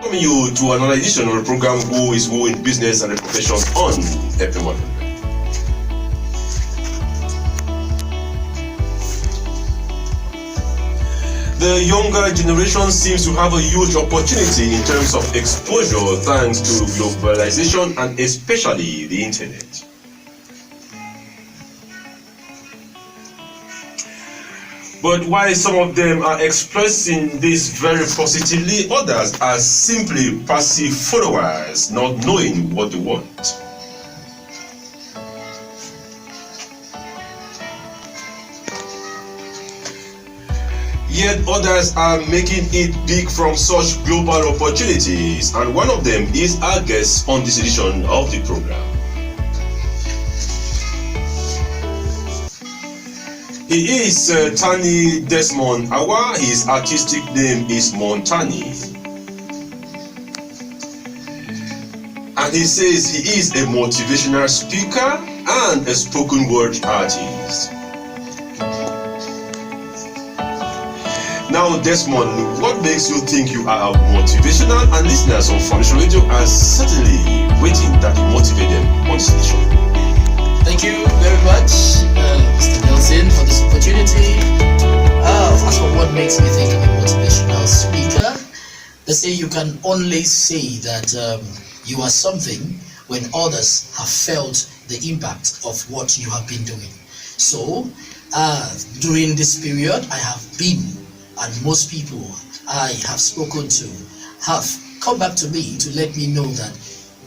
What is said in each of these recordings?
Welcome you to another edition of the program Who is Who in Business and the Profession on FM100. The younger generation seems to have a huge opportunity in terms of exposure thanks to globalization and especially the internet. But while some of them are expressing this very positively, others are simply passive followers, not knowing what they want. Yet others are making it big from such global opportunities, and one of them is our guest on this edition of the program. He is Tani Desmond Awa. His artistic name is Mottanni. And he says he is a motivational speaker and a spoken word artist. Now, Desmond, what makes you think you are motivational? And listeners of Foundation Radio are certainly waiting that you motivate them on this edition. Thank you very much, Mr. Nelson, for this opportunity. As for what makes me think I'm a motivational speaker, they say you can only say that you are something when others have felt the impact of what you have been doing. So, during this period, I have been, and most people I have spoken to have come back to me to let me know that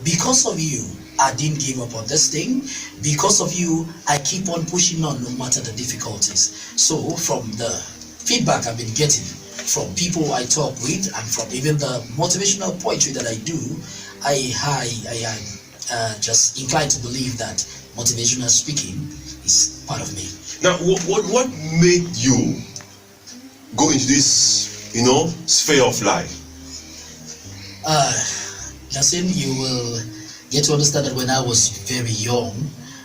because of you, I didn't give up on this thing. Because of you, I keep on pushing on no matter the difficulties. So from the feedback I've been getting from people I talk with and from even the motivational poetry that I do, I am just inclined to believe that motivational speaking is part of me. Now, what made you go into this, sphere of life? Justin, you will get to understand that when I was very young,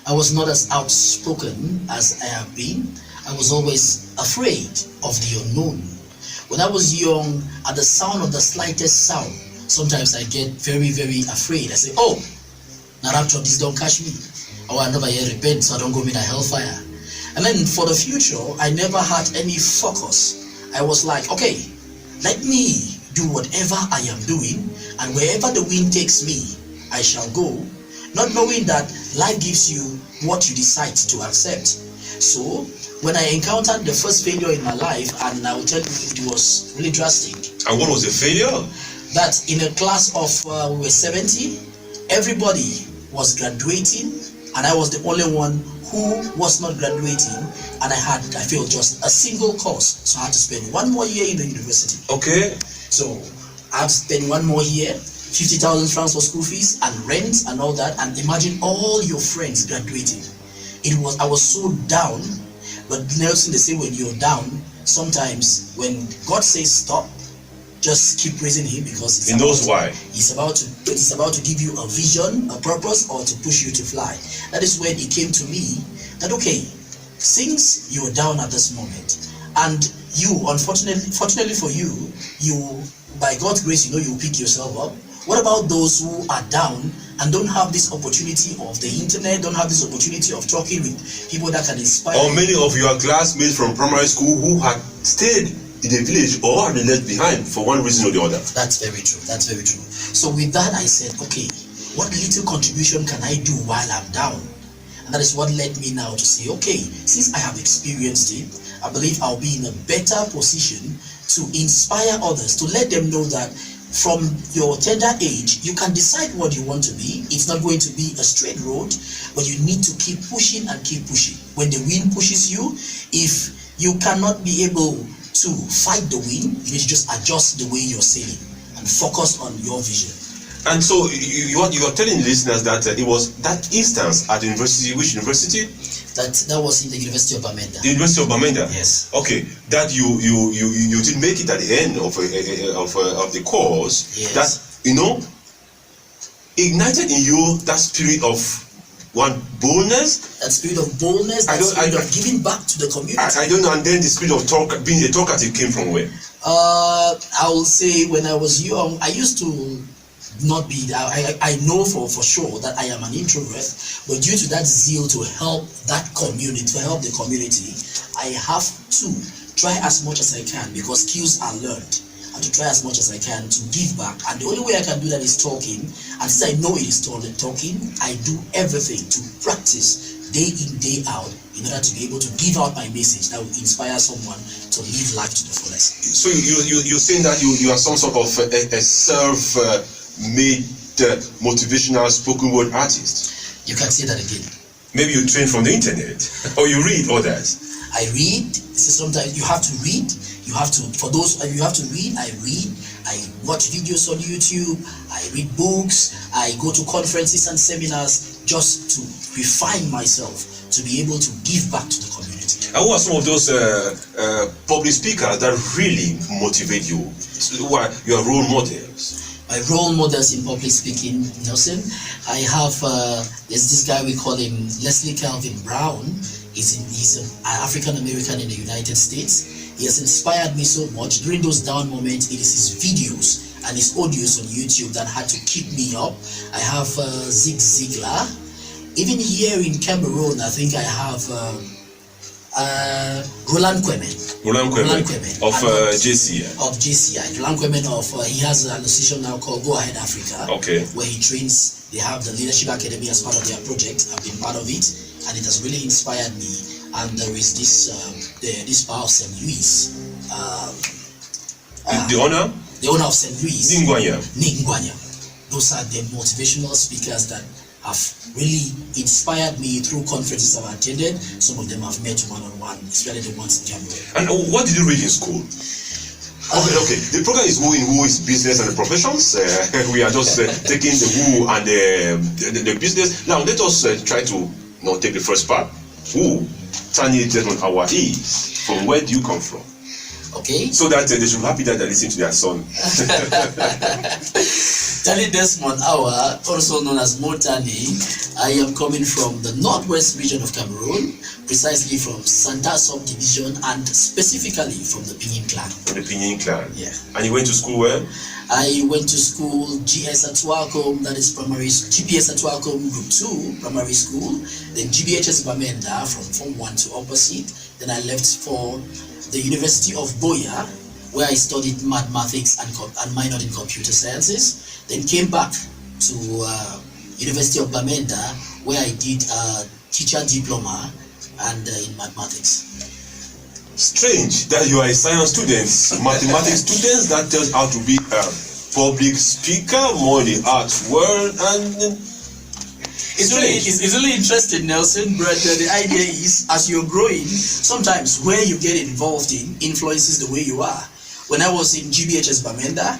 I was not as outspoken as I have been. I was always afraid of the unknown. When I was young, at the sound of the slightest sound, sometimes I get very, very afraid. I say, oh, now after this don't catch me. Or I never hear repent, so I don't go in a hellfire. And then for the future, I never had any focus. I was like, okay, let me do whatever I am doing, and wherever the wind takes me, I shall go, not knowing that life gives you what you decide to accept. So when I encountered the first failure in my life, and I will tell you it was really drastic. And what was the failure? That in a class of we were 70, everybody was graduating, and I was the only one who was not graduating, and I failed just a single course, so I had to spend one more year in the university. Okay. So I had to spend one more year, 50,000 francs for school fees and rent and all that, and imagine all your friends graduating. I was so down, but Nelson, they say when you're down, sometimes when God says stop, just keep praising him, because he knows why. It's about to give you a vision, a purpose, or to push you to fly. That is when it came to me that okay, since you're down at this moment, and you, fortunately for you, by God's grace, you pick yourself up. What about those who are down and don't have this opportunity of the internet, don't have this opportunity of talking with people that can inspire? Or many of your classmates from primary school who had stayed in the village or had been left behind for one reason or the other. That's very true. That's very true. So with that, I said, okay, what little contribution can I do while I'm down? And that is what led me now to say, okay, since I have experienced it, I believe I'll be in a better position to inspire others, to let them know that from your tender age, you can decide what you want to be. It's not going to be a straight road, but you need to keep pushing and keep pushing. When the wind pushes you, if you cannot be able to fight the wind, you need to just adjust the way you're sailing and focus on your vision. And so you are telling listeners that it was that instance at the university. Which university? That was in the University of Bamenda. The University of Bamenda. Yes. Okay. That you didn't make it at the end of the course. Yes. That ignited in you that spirit of boldness. That spirit of boldness. That spirit of giving back to the community. I don't know. And then the spirit of being a talkative came from where? I will say when I was young, I used to not be. I know for sure that I am an introvert, but due to that zeal to help that community, to help the community, I have to try as much as I can because skills are learned. I have to try as much as I can to give back, and the only way I can do that is talking. And since I know it is talking, I do everything to practice day in, day out, in order to be able to give out my message that will inspire someone to live life to the fullest. So you're saying that you are some sort of a self-made motivational spoken word artist. You can say that again. Maybe you train from the internet or you read others. I read. Sometimes you have to read. You have to, for those you have to read. I read. I watch videos on YouTube. I read books. I go to conferences and seminars just to refine myself to be able to give back to the community. And who are some of those public speakers that really motivate you? Who are your role models? My role models in public speaking, Nelson, I have, there's this guy, we call him Leslie Calvin Brown. He's an African American in the United States. He has inspired me so much. During those down moments, it is his videos and his audios on YouTube that had to keep me up. I have Zig Ziglar. Even here in Cameroon, I think I have Roland Quemen. Roland Quemen of JCI. Of JCI. Roland Quemen he has an association now called Go Ahead Africa. Okay. Where he trains. They have the Leadership Academy as part of their project. I've been part of it, and it has really inspired me. And there is this power of St. Louis. The owner? The owner of St. Louis. Ningwanya. Those are the motivational speakers that have really inspired me through conferences I've attended. Some of them I've met one-on-one, especially the ones in January. And what did you read in school? Okay. The program is Who is Business and the Professions. We are just taking the who and the business. Now let us try to take the first part. Who? Turn it on our ears. From where do you come from? Okay. So that they should be happy that they listen to their son. Tani Desmond Awa, also known as Mottanni. I am coming from the northwest region of Cameroon, precisely from Santa subdivision and specifically from the Pinyin clan. From the Pinyin clan? Yeah. And you went to school where? I went to school GS at Wakom, that is GPS at Wakom Group 2 primary school, then GBHS Bamenda from Form 1 to opposite. Then I left for the University of Boya, where I studied mathematics and minored in computer sciences. Then came back to University of Bamenda, where I did a teacher diploma and in mathematics. Strange that you are a science student, mathematics students that tells how to be a public speaker, more in the arts world, and it's really interesting, Nelson. But the idea is, as you're growing, sometimes where you get involved in influences the way you are. When I was in GBHS Bamenda,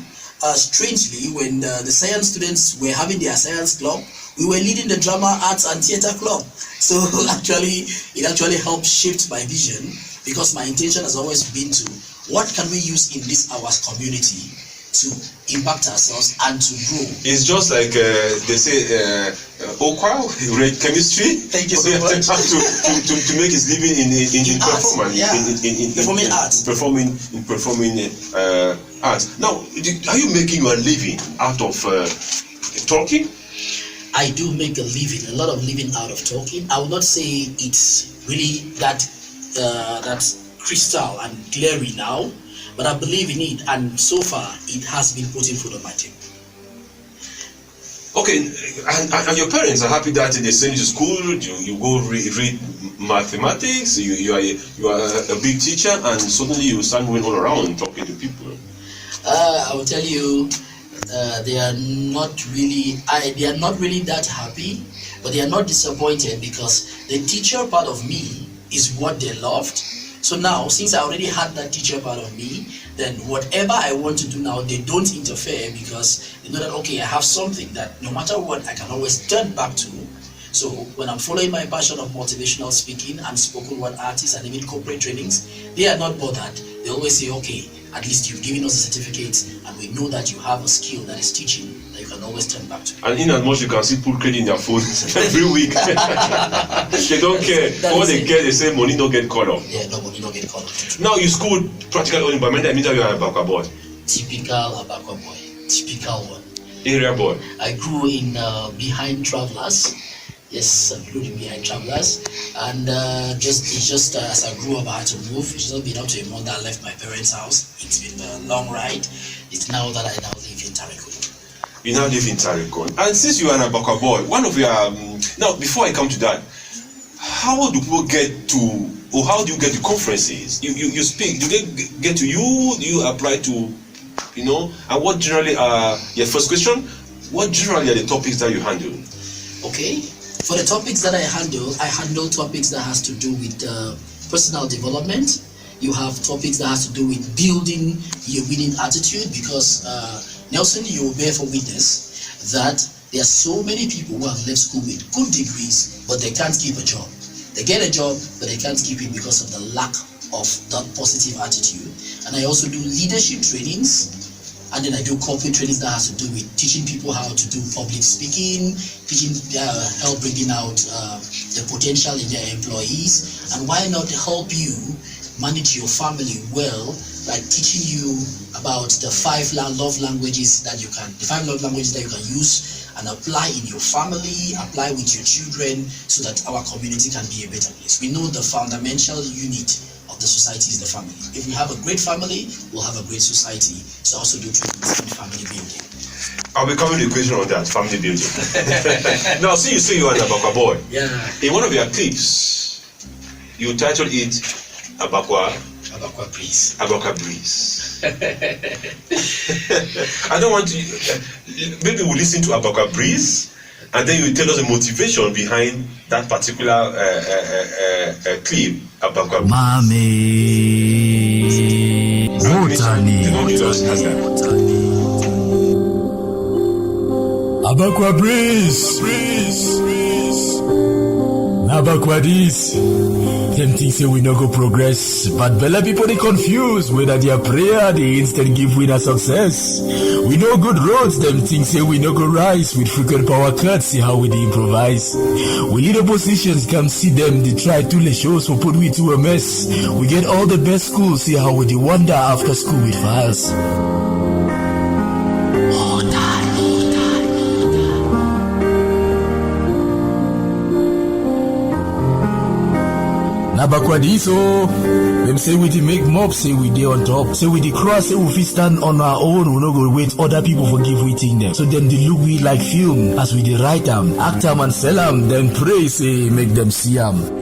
strangely, when the science students were having their science club, we were leading the drama, arts, and theater club. So it actually helped shape my vision, because my intention has always been to what can we use in this our community to impact ourselves and to grow. It's just like they say, Okwa, read chemistry. Thank you so much. to make his living in performance, in performing arts. Performing arts. Now, are you making your living out of talking? I do make a living, a lot of living out of talking. I would not say it's really that crystal and glary now, but I believe in it, and so far it has been putting food on my table. Okay, and your parents are happy that they send you to school. You go read mathematics. You are a big teacher, and suddenly you start moving all around talking to people. I will tell you, they are not really that happy, but they are not disappointed, because the teacher part of me is what they loved. So now, since I already had that teacher part of me, then whatever I want to do now, they don't interfere, because they know that, okay, I have something that no matter what, I can always turn back to. So when I'm following my passion of motivational speaking and spoken word artists and even corporate trainings, they are not bothered. They always say, okay, at least you've given us a certificate, and we know that you have a skill that is teaching that you can always turn back to. And in as much you can see people credit in their phones every week. They don't care. All they care, they say money don't get caught up. Yeah, no money don't get caught up. Now you schooled practically only by means that you are a Abakwa boy. Typical Abakwa boy. Typical one. Area boy. I grew in behind Travelers. Yes, I grew in behind Travelers, and it's just as I grew up, I had to move. It's not been up to a month that I left my parents' house. It's been a long ride. It's now that I now live in Tarikon. You now live in Tarikon, and since you are an Abakwa boy, one of your now before I come to that, how do people get to, or how do you get to conferences? You speak. Do they get to you? Do you apply to, And what generally are your first question? What generally are the topics that you handle? Okay. For the topics that I handle topics that has to do with personal development. You have topics that has to do with building your winning attitude, because Nelson, you will bear for witness that there are so many people who have left school with good degrees, but they can't keep a job. They get a job, but they can't keep it because of the lack of that positive attitude. And I also do leadership trainings. And then I do corporate trainings that has to do with teaching people how to do public speaking, help bringing out the potential in their employees, and why not help you manage your family well by teaching you about the five love languages that you can use and apply in your family, apply with your children, so that our community can be a better place. We know the fundamental unit of the society is the family. If we have a great family, we'll have a great society. So I also do trainings in family building. I'll be coming to the question on that, family building. Now, see, you say you are an Abakwa boy. Yeah. In one of your clips, you titled it Abakwa Breeze. Abakwa Breeze. I don't want to. Maybe we'll listen to Abakwa Breeze, and then you tell us the motivation behind that particular clip. Abakwa Mottanni. Abakwa Breeze. Abakwa this. Them things say we no go progress, but Bella people they confused whether their prayer they instead give winner success. We know good roads, them things say we no go rise with frequent power cuts, see how we dey improvise. We lead oppositions, come see them, they try to lay shows for put we to a mess. We get all the best schools, see how we dey wander after school with files. Abakwa diso, them say we dey make mob, say we dey on top, say we dey cross, say we fit stand on our own, we no go wait other people forgive we think them. So them they look we like film, as we dey write them, act them and sell them, then pray say make them see them.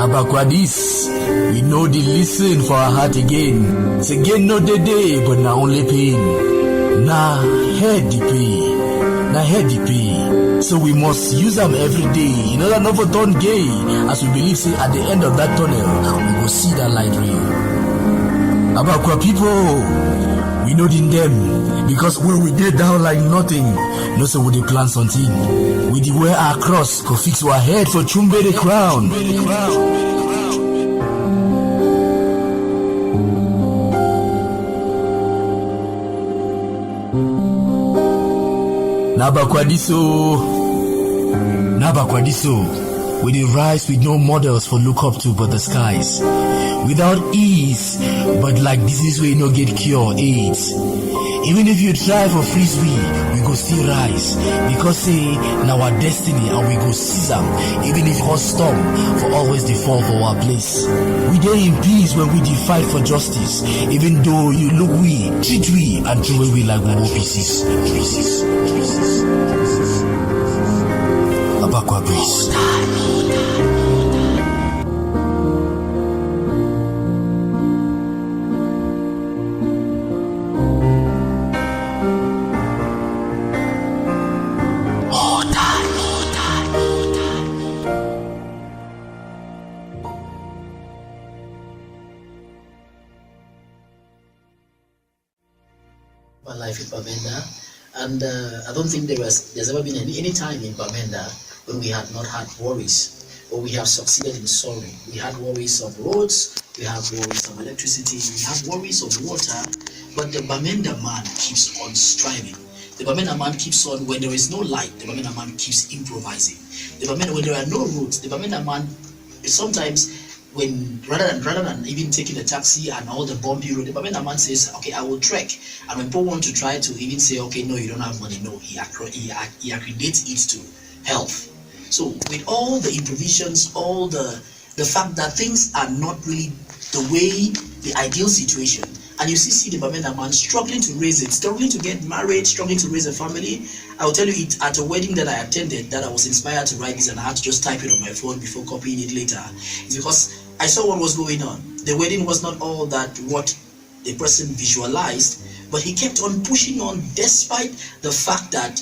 Abakwa this, we know the listen for our heart again. Say again no day, but now only pain. Nah head the pay. So we must use them every day in order not to turn gay. As we believe say at the end of that tunnel, we go see that light ray. Abakwa people, we know in them, because when we get down like nothing, no so we dey plan something. We dey wear our cross, go fix our head for Chumbe the crown. Nabakwa diso, we dey rise with no models for look up to but the skies. Without ease, but like disease we no get cure, AIDS. Even if you try for free we go still rise. Because say, now our destiny and we go seize them. Even if hot storm, for always they fall for our place. We dey in peace when we dey fight for justice. Even though you look we, treat we, and throw away like more pieces. Abakwa Breeze. My life in Pavenda. And I don't think there's ever been any time in Bamenda when we had not had worries, or we have succeeded in solving. We had worries of roads, we have worries of electricity, we have worries of water, but the Bamenda man keeps on striving. The Bamenda man keeps on, when there is no light, the Bamenda man keeps improvising. When there are no roads, the Bamenda man sometimes, when rather than even taking a taxi and all the bumpy road, the Bamenda man says, okay, I will trek. And when people want to try to even say, okay, no, you don't have money, no, he accreditates it to health. So with all the improvisations, all the fact that things are not really the way, the ideal situation, and you see the Bamenda man struggling to raise it, struggling to get married, struggling to raise a family. I will tell you, it at a wedding that I attended, that I was inspired to write this, and I had to just type it on my phone before copying it later. It's because I saw what was going on. The wedding was not all that what the person visualized, but he kept on pushing on despite the fact that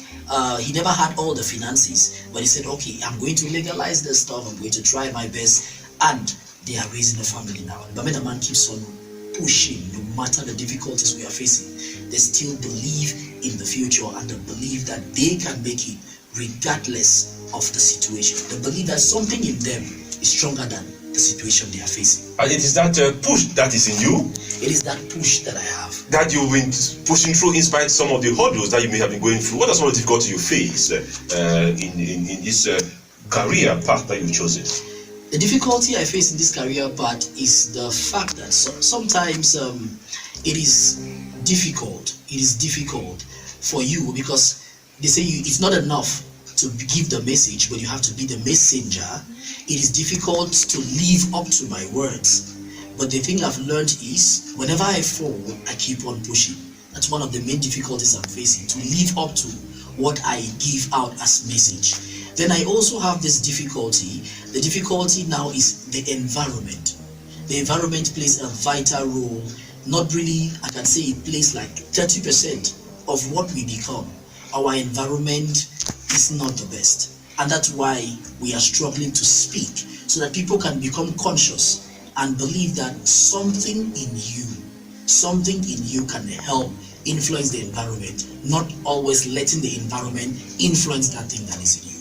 he never had all the finances. But he said, okay, I'm going to legalize this stuff, I'm going to try my best, and they are raising a family now. The Bamenda man keeps on pushing. No matter the difficulties we are facing, they still believe in the future, and they believe that they can make it regardless of the situation. They believe that something in them is stronger than the situation they are facing. And it is that push that is in you. It is that push that I have. That you've been pushing through in spite of some of the hurdles that you may have been going through. What are some of the difficulties you face in this career path that you've chosen? The difficulty I face in this career path is the fact that sometimes it is difficult. It is difficult for you, because they say it's not enough to give the message, but you have to be the messenger. It is difficult to live up to my words. But the thing I've learned is, whenever I fall, I keep on pushing. That's one of the main difficulties I'm facing, to live up to what I give out as message. Then I also have this difficulty. The difficulty now is the environment. The environment plays a vital role. Not really, I can say it plays like 30% of what we become. Our environment is not the best. And that's why we are struggling to speak, so that people can become conscious and believe that something in you can help influence the environment, not always letting the environment influence that thing that is in you.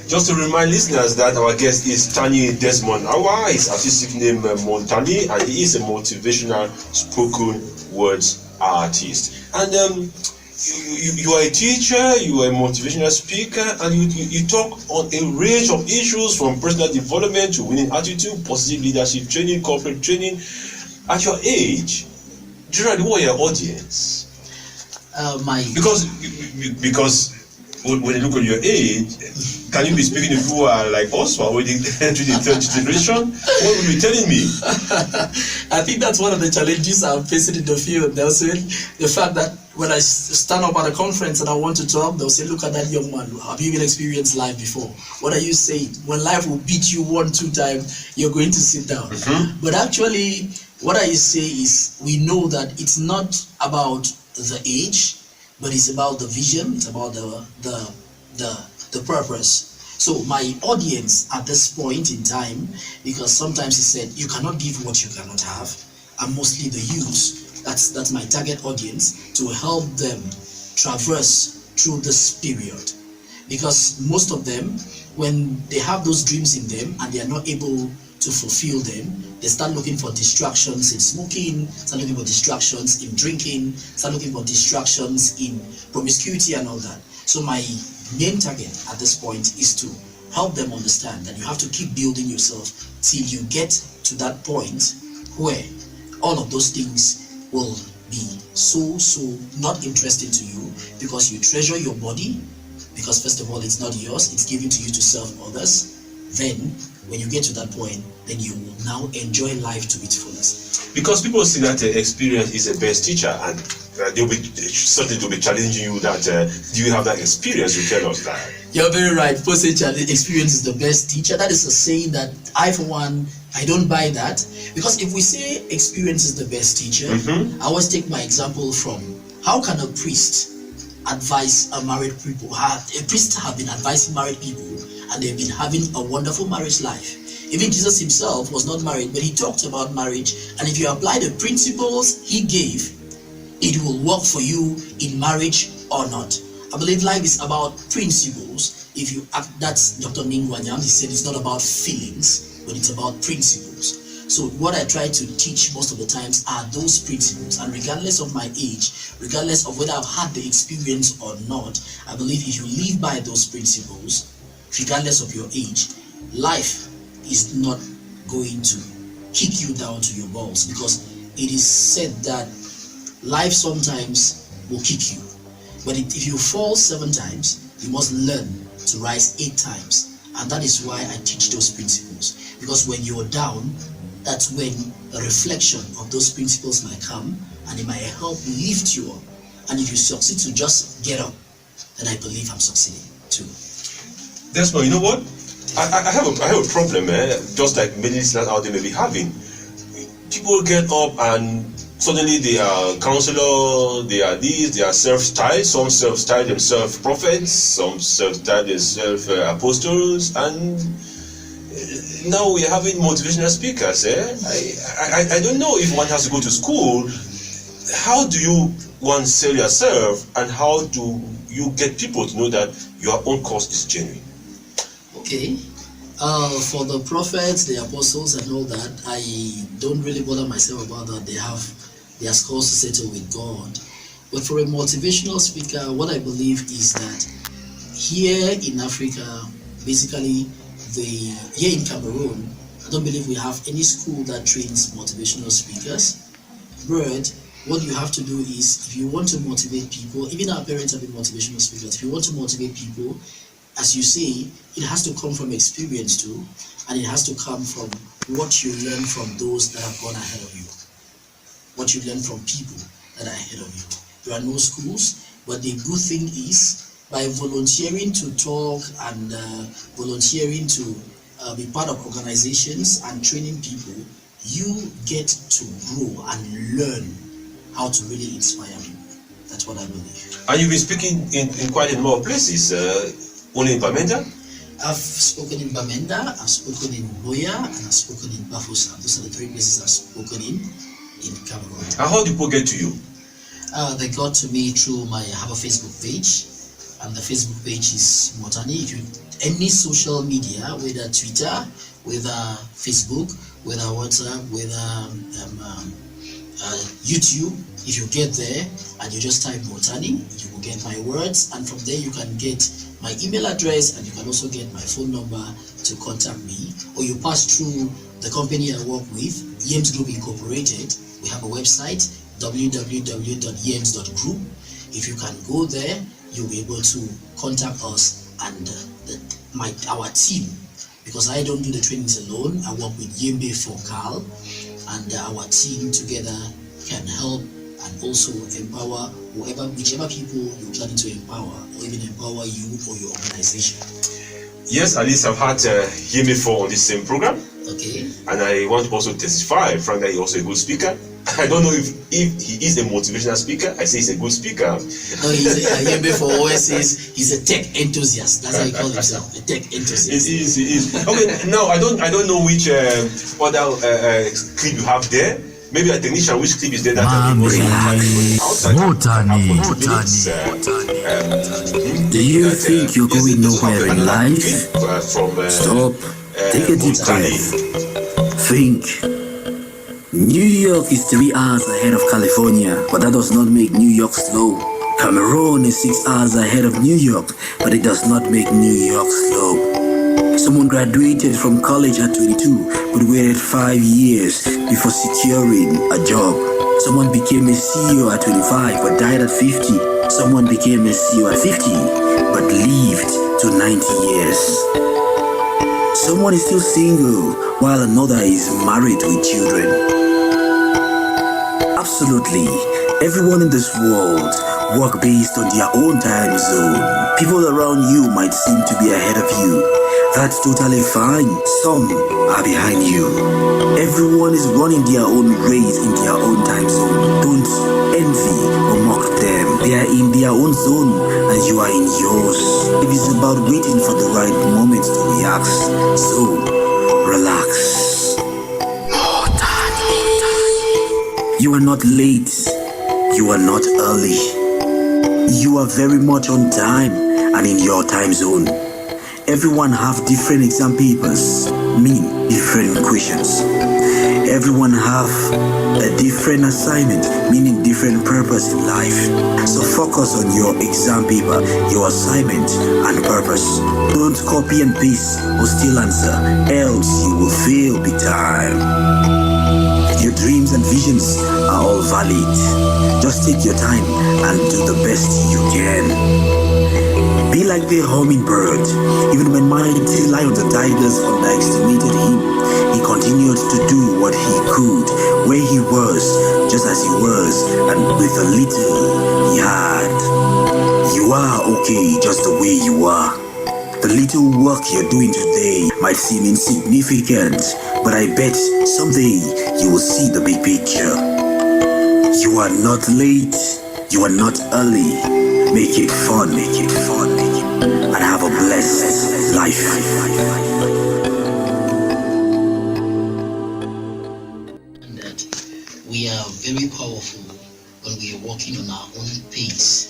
Just to remind listeners that our guest is Tani Desmond Awa. His artistic name Mottanni, and he is a motivational spoken words artist. And you are a teacher, you are a motivational speaker, and you talk on a range of issues, from personal development to winning attitude, positive leadership training, corporate training. At your age, generally, what are your audience? Because when you look at your age, can you be speaking to people who are like us, who are already entering the third generation? What would you be telling me? I think that's one of the challenges I'm facing in the field, Nelson. The fact that when I stand up at a conference and I want to talk, they'll say, look at that young man. Have you even experienced life before? What are you saying? When life will beat you 1-2 times, you're going to sit down. Mm-hmm. But actually, what I say is, we know that it's not about the age, but it's about the vision, it's about the purpose. So my audience at this point in time, because sometimes he said, you cannot give what you cannot have, and mostly the youth, that's my target audience, to help them traverse through this period. Because most of them, when they have those dreams in them and they are not able to fulfill them, they start looking for distractions in smoking, start looking for distractions in drinking, start looking for distractions in promiscuity and all that. So my main target at this point is to help them understand that you have to keep building yourself till you get to that point where all of those things will be so not interesting to you, because you treasure your body, because first of all, it's not yours, it's given to you to serve others. Then when you get to that point, then you will now enjoy life to its fullest. Because people see that experience is the best teacher, and they'll be challenging you that do you have that experience? You tell us that. You're very right. People say experience is the best teacher. That is a saying that I, for one, I don't buy that, because if we say experience is the best teacher, I always take my example from, how can a priest advise a married people? A priest have been advising married people, and they've been having a wonderful marriage life. Even Jesus himself was not married, but he talked about marriage, and if you apply the principles he gave, it will work for you in marriage or not. I believe life is about principles. If you act, that's Dr. Ningwanyam, he said it's not about feelings, but it's about principles. So what I try to teach most of the times are those principles, and regardless of my age, regardless of whether I've had the experience or not, I believe if you live by those principles, regardless of your age, life is not going to kick you down to your balls, because it is said that life sometimes will kick you, but if you fall 7 times, you must learn to rise 8 times. And that is why I teach those principles, because when you're down, that's when a reflection of those principles might come, and it might help lift you up. And if you succeed to just get up, then I believe I'm succeeding too. Desmond, you know what? I have a problem, just like many listeners out there may be having. People get up and suddenly they are counselor, they are these, they are self-styled. Some self-style themselves prophets, some self-style themselves apostles, and now we're having motivational speakers. I don't know if one has to go to school. How do you one sell yourself, and how do you get people to know that your own cause is genuine? Okay. For the prophets, the apostles, and all that, I don't really bother myself about that. They have their scores to settle with God. But for a motivational speaker, what I believe is that here in Africa, basically, here in Cameroon, I don't believe we have any school that trains motivational speakers. But what you have to do is, if you want to motivate people, even our parents have been motivational speakers, if you want to motivate people, as you say, it has to come from experience too, and it has to come from what you learn from those that have gone ahead of you, what you learn from people that are ahead of you. There are no schools, but the good thing is, by volunteering to talk and volunteering to be part of organizations and training people, you get to grow and learn how to really inspire people. That's what I believe. And you've been speaking in quite a number of places, only in Bamenda? I've spoken in Bamenda, I've spoken in Boya, and I've spoken in Bafosa. Those are the 3 places I've spoken in Cameroon. And how do people get to you? They got to me through I have a Facebook page, and the Facebook page is Mottanni. If you any social media, whether Twitter, whether Facebook, whether WhatsApp, whether YouTube, if you get there and you just type Mottanni, you will get my words, and from there you can get my email address, and you can also get my phone number to contact me, or you pass through the company I work with, Yems Group Incorporated. We have a website, www.yems.group. If you can go there, you'll be able to contact us and our team, because I don't do the trainings alone. I work with Yembe for Carl, and our team together can help and also empower whichever people you're planning to empower, or even empower you or your organization. Yes, at least I've had Yembe for on this same program. Okay. And I want to also testify, Frank, that he's also a good speaker. I don't know if he is a motivational speaker. I say he's a good speaker. No, Yembe for always says he's a tech enthusiast. That's how he calls himself, a tech enthusiast. He is. Okay, now I don't know which other clip you have there. Maybe a technician, which clip is there that Mottanni. Do you think you're going nowhere in life? Stop. Take a deep breath. Think. New York is 3 hours ahead of California, but that does not make New York slow. Cameroon is 6 hours ahead of New York, but it does not make New York slow. Someone graduated from college at 22, but waited 5 years before securing a job. Someone became a CEO at 25, but died at 50. Someone became a CEO at 50, but lived to 90 years. Someone is still single, while another is married with children. Absolutely, everyone in this world work based on their own time zone. People around you might seem to be ahead of you. That's totally fine. Some are behind you. Everyone is running their own race in their own time zone. Don't envy or mock them. They are in their own zone and you are in yours. It is about waiting for the right moment to react. So, relax. You are not late. You are not early. You are very much on time and in your time zone. Everyone have different exam papers, mean different questions. Everyone have a different assignment, meaning different purpose in life. So focus on your exam paper, your assignment and purpose. Don't copy and paste or steal answer, else you will fail big time. Your dreams and visions are all valid. Just take your time and do the best you can. Be like the hummingbird. Even when mighty lions and tigers underestimated him, he continued to do what he could, where he was, just as he was, and with a little he had. You are okay just the way you are. The little work you're doing today might seem insignificant, but I bet someday you will see the big picture. You are not late, you are not early. Make it fun, and have a blessed life. And that we are very powerful when we are walking on our own pace.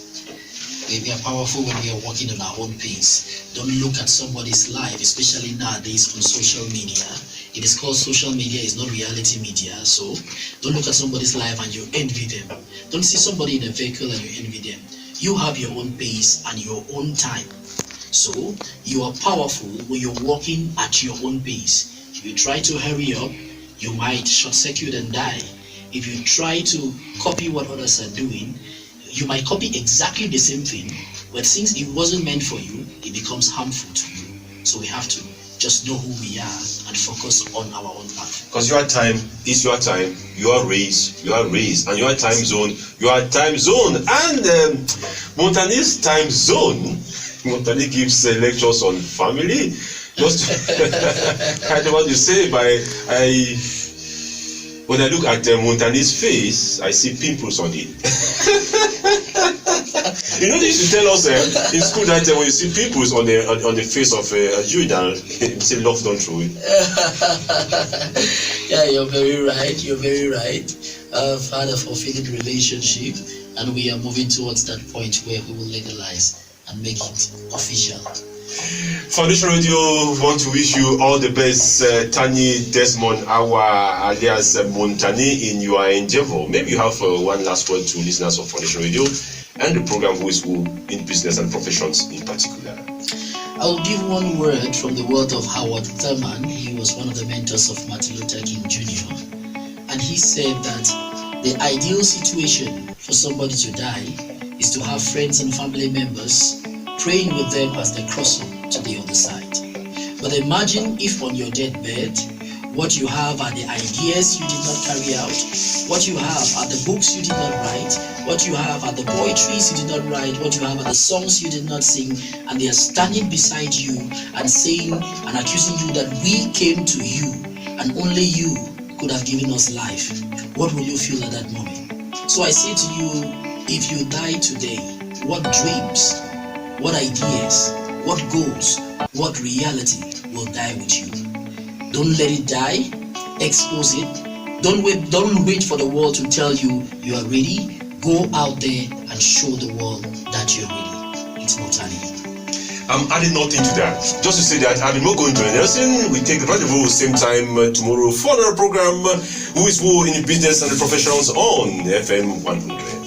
We are powerful when we are walking on our own pace. Don't look at somebody's life, especially nowadays on social media. It is called social media, it's not reality media. So don't look at somebody's life and you envy them. Don't see somebody in a vehicle and you envy them. You have your own pace and your own time. So you are powerful when you're walking at your own pace. If you try to hurry up, you might short circuit and die. If you try to copy what others are doing, you might copy exactly the same thing, but since it wasn't meant for you, it becomes harmful to you. So we have to just know who we are and focus on our own path. Because your time is your time, your race, and your time zone, and Mottanni's time zone. Mottanni gives lectures on family. Just I don't know what you say, but when I look at Mottanni's face, I see pimples on it. You know, they used to tell us in school that when you see pimples on the face of a Jew, say love don't throw it. Yeah, you're very right. I've had a fulfilling relationship, and we are moving towards that point where we will legalize and make it official. Foundation Radio want to wish you all the best, Tani Desmond Awa alias Mottanni, in your endeavor. Maybe you have one last word to listeners of Foundation Radio and the program Who is Who in business and professions in particular. I'll give one word from the word of Howard Thurman. He was one of the mentors of Martin Luther King Jr. And he said that the ideal situation for somebody to die is to have friends and family members praying with them as they cross on to the other side. But imagine if on your deathbed, what you have are the ideas you did not carry out, what you have are the books you did not write, what you have are the poetries you did not write, what you have are the songs you did not sing, and they are standing beside you and saying and accusing you that we came to you and only you could have given us life. What will you feel at that moment? So I say to you, if you die today, what dreams, what ideas, what goals, what reality will die with you? Don't let it die. Expose it. Don't wait for the world to tell you you are ready. Go out there and show the world that you're ready. It's Mottanni. I'm adding nothing to that. Just to say that I'm not going to anything. We take the rendezvous same time tomorrow for another program Who is Who in the business and the professions on FM 100.